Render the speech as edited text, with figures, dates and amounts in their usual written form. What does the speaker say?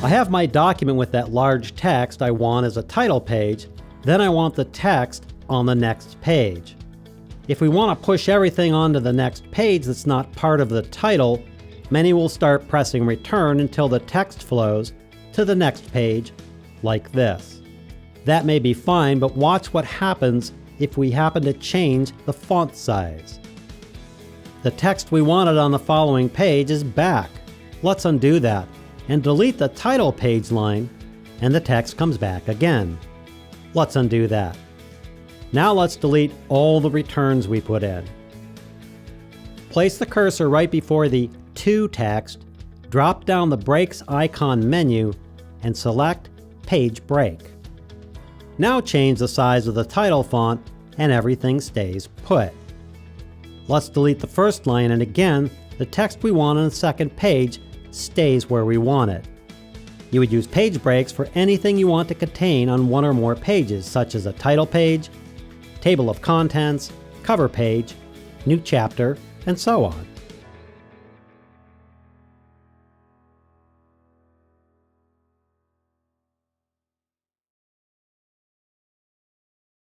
I have my document with that large text I want as a title page, then I want the text on the next page. If we want to push everything onto the next page that's not part of the title, many will start pressing return until the text flows to the next page, like this. That may be fine, but watch what happens if we happen to change the font size. The text we wanted on the following page is back. Let's undo that and delete the title page line, and the text comes back again. Let's undo that. Now let's delete all the returns we put in. Place the cursor right before the To text, drop down the Breaks icon menu, and select Page Break. Now change the size of the title font and everything stays put. Let's delete the first line, and again, the text we want on the second page stays where we want it. You would use page breaks for anything you want to contain on one or more pages, such as a title page, table of contents, cover page, new chapter, and so on.